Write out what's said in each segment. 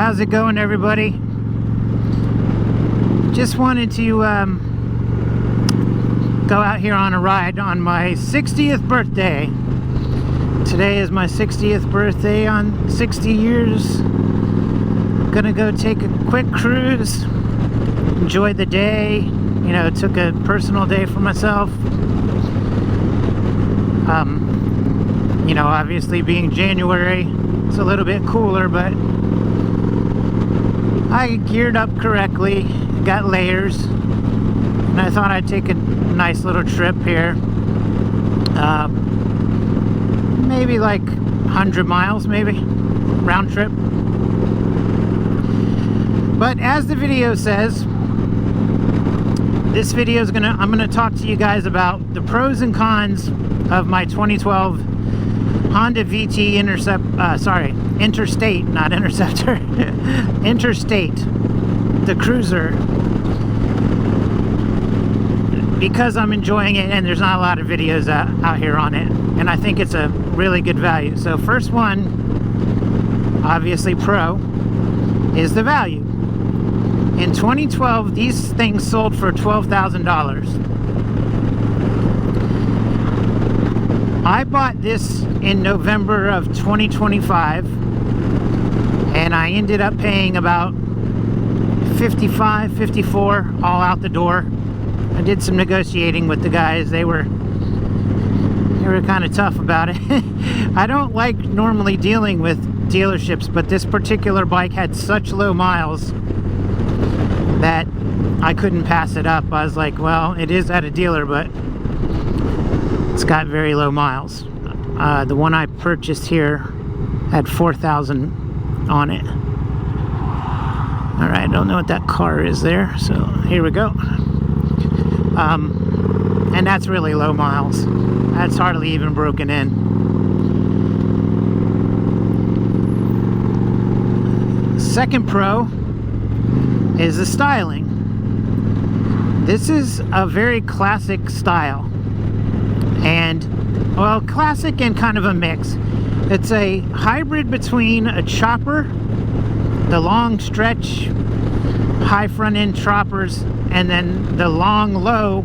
how's it going, everybody? Just wanted to go out here on a ride on my 60th birthday. Today is my 60th birthday on 60 years. Gonna go take a quick cruise, enjoy the day. You know, took a personal day for myself. You know, obviously being January, it's a little bit cooler, but I geared up correctly, got layers, and I thought I'd take a nice little trip here. Maybe like 100 miles, maybe, round trip. But as the video says, this video is I'm gonna talk to you guys about the pros and cons of my 2012 Honda VT Interstate, not Interceptor, Interstate, the cruiser, because I'm enjoying it and there's not a lot of videos out here on it, and I think it's a really good value. So first one, obviously pro, is the value. In 2012, these things sold for $12,000. I bought this in November of 2025, and I ended up paying about $55, $54 all out the door. I did some negotiating with the guys. They were kind of tough about it. I don't like normally dealing with dealerships, but this particular bike had such low miles that I couldn't pass it up. I was like, well, it is at a dealer, but it's got very low miles. The one I purchased here had 4,000 on it. All right, I don't know what that car is there, so here we go. And that's really low miles. That's hardly even broken in. Second pro is the styling. This is a very classic style, and well, classic and kind of a mix. It's a hybrid between a chopper, the long stretch high front end choppers, and then the long low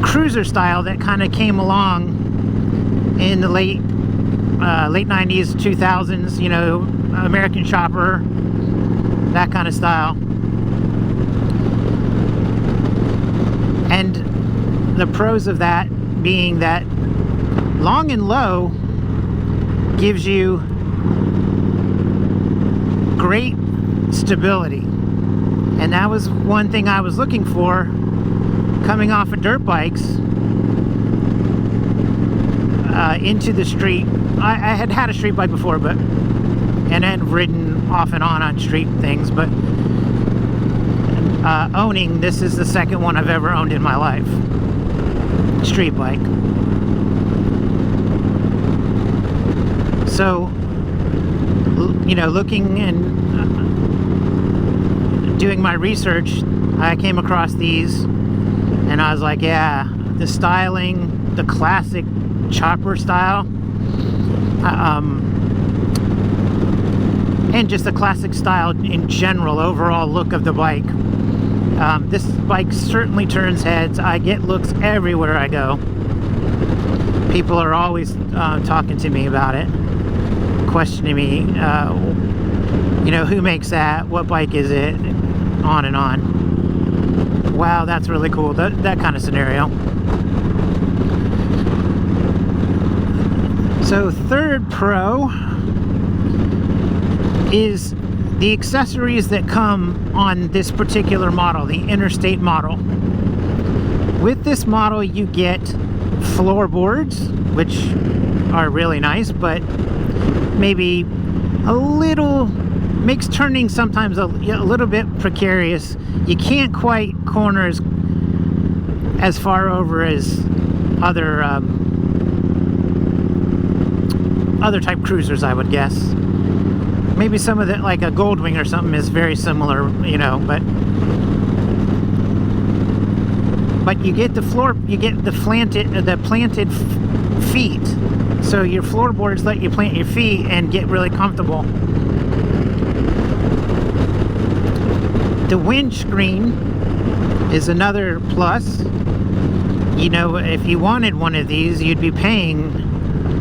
cruiser style that kind of came along in the late 90s, 2000s, you know, American chopper, that kind of style. And the pros of that being that long and low gives you great stability, and that was one thing I was looking for coming off of dirt bikes into the street. I had a street bike before, but and had ridden off and on street things, but owning this is the second one I've ever owned in my life, street bike. So, you know, looking and doing my research, I came across these, and I was like, yeah, the styling, the classic chopper style, and just the classic style in general, overall look of the bike. This bike certainly turns heads. I get looks everywhere I go. People are always talking to me about it, questioning me, you know, who makes that, what bike is it, on and on. Wow, that's really cool, that kind of scenario. So third pro is the accessories that come on this particular model, the Interstate model. With this model you get floorboards, which are really nice, but maybe a little, makes turning sometimes a little bit precarious. You can't quite corner as far over as other type cruisers, I would guess. Maybe some of it, like a Goldwing or something, is very similar, you know, but you get the floor, you get the planted feet, so your floorboards let you plant your feet and get really comfortable. The windscreen is another plus. You know, if you wanted one of these, you'd be paying,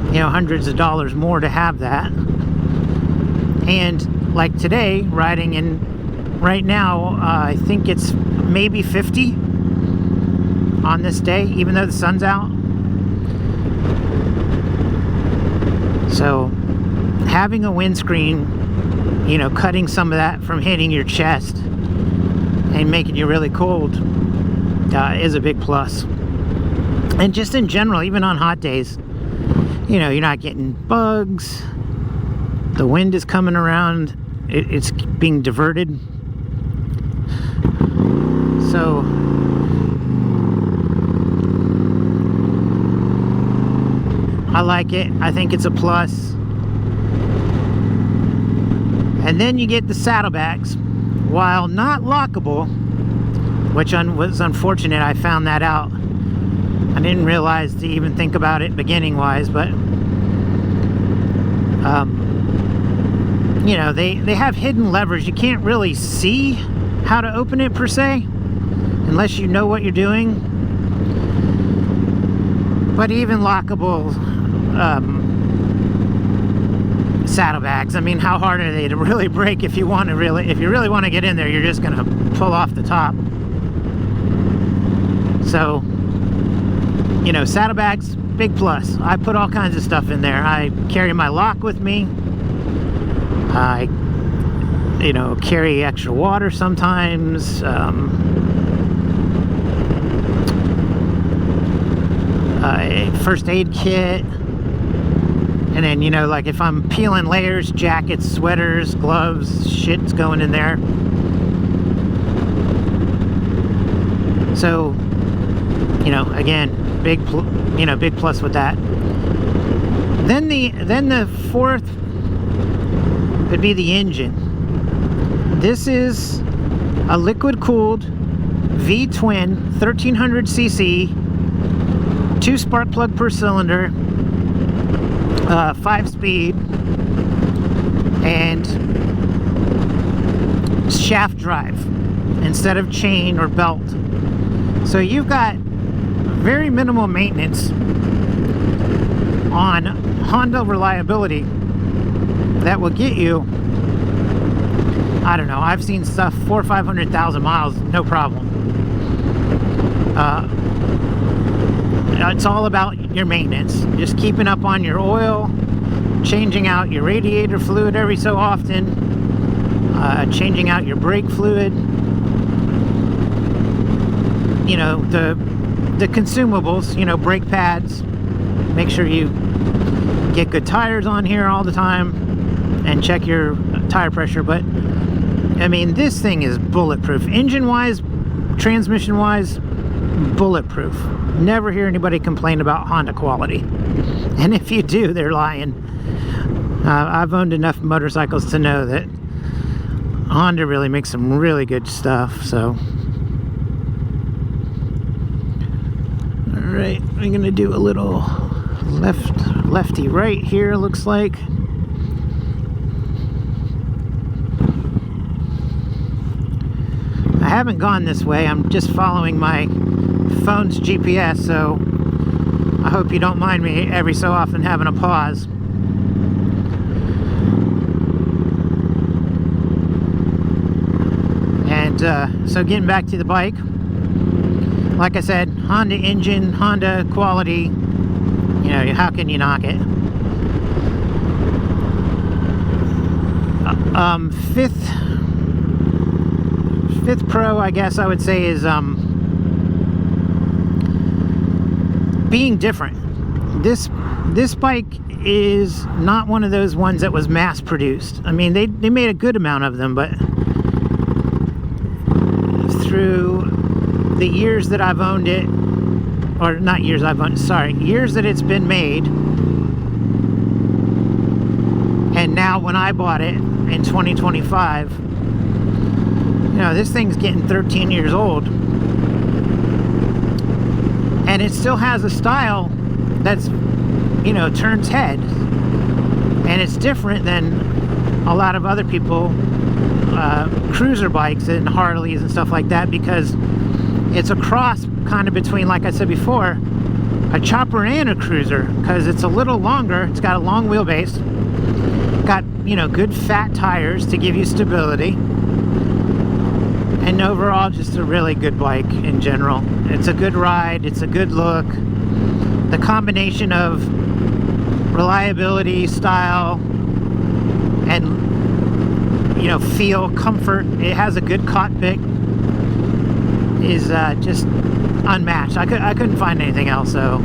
you know, hundreds of dollars more to have that. And like today, riding in right now, I think it's maybe 50 on this day, even though the sun's out. So having a windscreen, you know, cutting some of that from hitting your chest and making you really cold is a big plus. And just in general, even on hot days, you know, you're not getting bugs. The wind is coming around. It's being diverted. So I like it. I think it's a plus. And then you get the saddlebags. While not lockable, which was unfortunate, I found that out. I didn't realize to even think about it beginning wise, but you know, they have hidden levers. You can't really see how to open it per se unless you know what you're doing. But even lockable saddlebags, I mean, how hard are they to really break? If you really want to get in there, you're just going to pull off the top. So, you know, saddlebags, big plus. I put all kinds of stuff in there. I carry my lock with me. I, you know, carry extra water sometimes. A first aid kit. And then, you know, like if I'm peeling layers, jackets, sweaters, gloves, shit's going in there. So, you know, again, big plus with that. Then the fourth would be the engine. This is a liquid-cooled V-twin 1300 cc, 2 spark plug per cylinder, 5-speed, and shaft drive instead of chain or belt. So you've got very minimal maintenance on Honda reliability that will get you, I don't know, I've seen stuff 400,000 or 500,000 miles, no problem. It's all about your maintenance, just keeping up on your oil, changing out your radiator fluid every so often, changing out your brake fluid, you know, the consumables, you know, brake pads. Make sure you get good tires on here all the time and check your tire pressure. But I mean, this thing is bulletproof, engine wise, transmission wise, bulletproof. Never hear anybody complain about Honda quality, and if you do, they're lying. I've owned enough motorcycles to know that Honda really makes some really good stuff. So alright, I'm gonna do a little lefty right here, looks like. I haven't gone this way, I'm just following my phone's GPS, so I hope you don't mind me every so often having a pause. And so getting back to the bike, like I said, Honda engine, Honda quality, you know, how can you knock it? Fifth pro, I guess I would say, is being different. This bike is not one of those ones that was mass produced. I mean, they made a good amount of them, but through the years that I've owned it, or not years I've owned, sorry, years that it's been made, and now when I bought it in 2025, you know, this thing's getting 13 years old, and it still has a style that's, you know, turns head, and it's different than a lot of other people cruiser bikes and Harleys and stuff like that, because it's a cross kind of between, like I said before, a chopper and a cruiser, because it's a little longer. It's got a long wheelbase, got, you know, good fat tires to give you stability, and overall just a really good bike in general. It's a good ride, it's a good look. The combination of reliability, style, and, you know, feel, comfort, it has a good cockpit, is just unmatched. I couldn't find anything else, so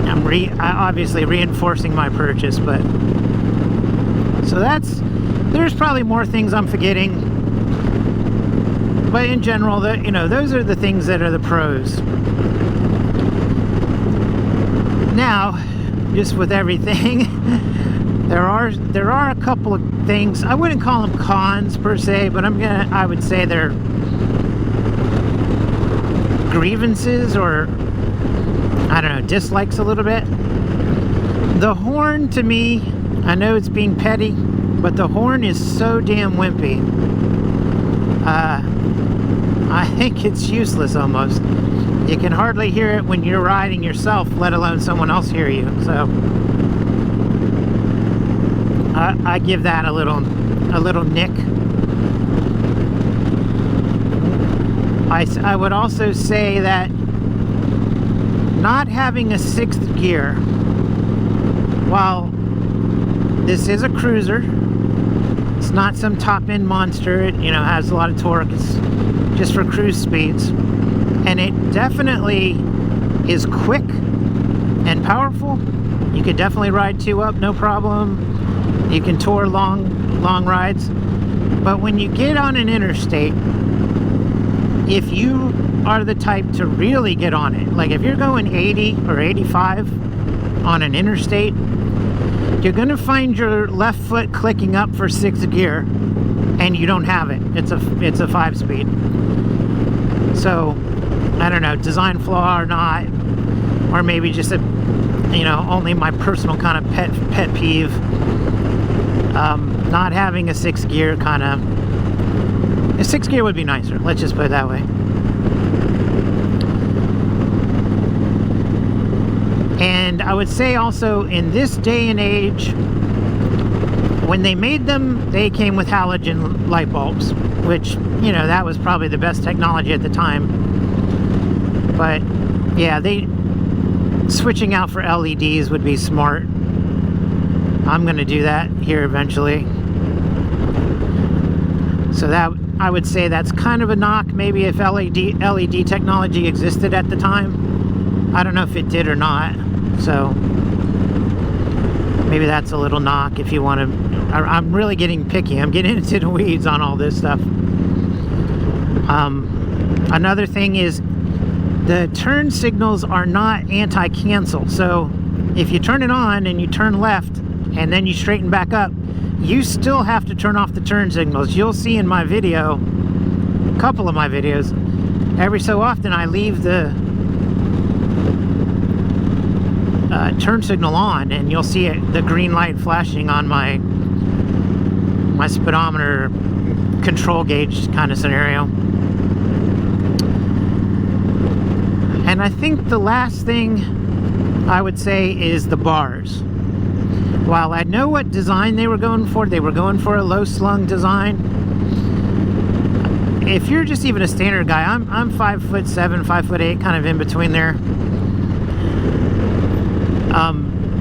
I'm obviously reinforcing my purchase. But so there's probably more things I'm forgetting, but in general, you know, those are the things that are the pros. Now, just with everything, there are a couple of things. I wouldn't call them cons per se, but I would say they're grievances, or I don't know, dislikes a little bit. The horn, to me, I know it's being petty, but the horn is so damn wimpy. I think it's useless almost. You can hardly hear it when you're riding yourself, let alone someone else hear you. So I give that a little nick. I would also say that not having a sixth gear, while this is a cruiser, it's not some top-end monster. It, you know, has a lot of torque. It's just for cruise speeds, and it definitely is quick and powerful. You could definitely ride 2 up, no problem. You can tour long rides. But when you get on an interstate, if you are the type to really get on it, like if you're going 80 or 85 on an interstate, you're going to find your left foot clicking up for 6th gear, and you don't have it. It's a 5-speed. So I don't know, design flaw or not, or maybe just a, you know, only my personal kind of pet peeve. Not having a 6th gear kind of, a 6th gear would be nicer, let's just put it that way. And I would say also, in this day and age, when they made them, they came with halogen light bulbs, which, you know, that was probably the best technology at the time. But yeah, switching out for LEDs would be smart. I'm gonna do that here eventually. So that, I would say that's kind of a knock. Maybe if LED technology existed at the time. I don't know if it did or not. So maybe that's a little knock if you want to. I'm really getting picky. I'm getting into the weeds on all this stuff. Another thing is the turn signals are not anti-cancel. So if you turn it on and you turn left and then you straighten back up, you still have to turn off the turn signals. You'll see in my video, a couple of my videos, every so often I leave the turn signal on, and you'll see the green light flashing on my speedometer control gauge kind of scenario. And I think the last thing I would say is the bars. While I know what design they were going for a low slung design. If you're just even a standard guy, I'm 5'7", 5'8", kind of in between there.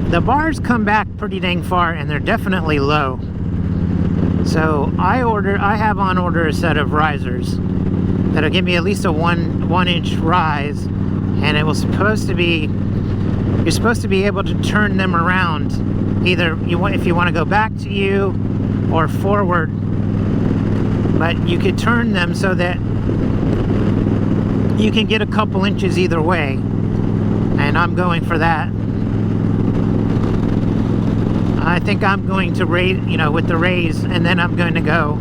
The bars come back pretty dang far, and they're definitely low. So I have on order a set of risers that'll give me at least a one inch rise, and it was supposed to be, you're supposed to be able to turn them around, either if you want to go back to you or forward, but you could turn them so that you can get a couple inches either way, and I'm going for that. I think I'm going to raise, with the raise, and then I'm going to go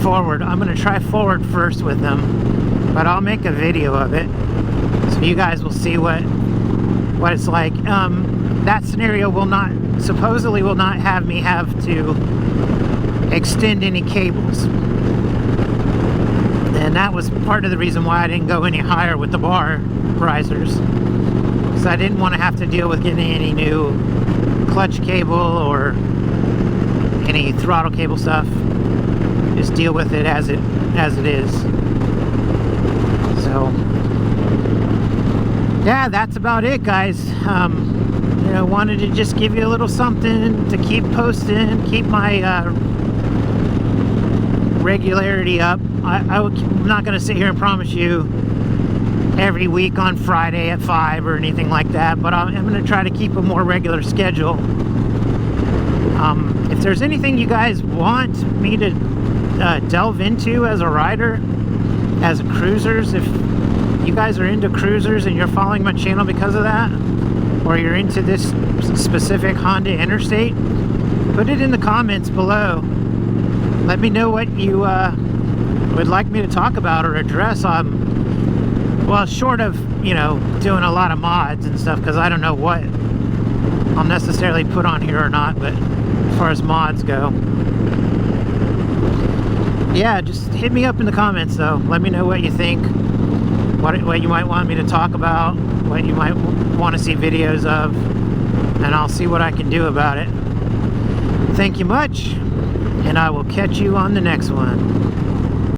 forward. I'm going to try forward first with them, but I'll make a video of it so you guys will see what it's like. That scenario supposedly will not have me have to extend any cables. And that was part of the reason why I didn't go any higher with the bar risers, because I didn't want to have to deal with getting any new clutch cable or any throttle cable stuff. Just deal with it as it is. So yeah, that's about it, guys. You know, wanted to just give you a little something to keep posting, keep my regularity up. I'm not going to sit here and promise you every week on Friday at 5 or anything like that, but I'm going to try to keep a more regular schedule. If there's anything you guys want me to delve into as a rider, as cruisers, if you guys are into cruisers and you're following my channel because of that, or you're into this specific Honda Interstate, put it in the comments below. Let me know what you would like me to talk about or address. Well, short of, you know, doing a lot of mods and stuff, because I don't know what I'll necessarily put on here or not, but as far as mods go, yeah, just hit me up in the comments though. Let me know what you think, what you might want me to talk about, what you might want to see videos of, and I'll see what I can do about it. Thank you much, and I will catch you on the next one.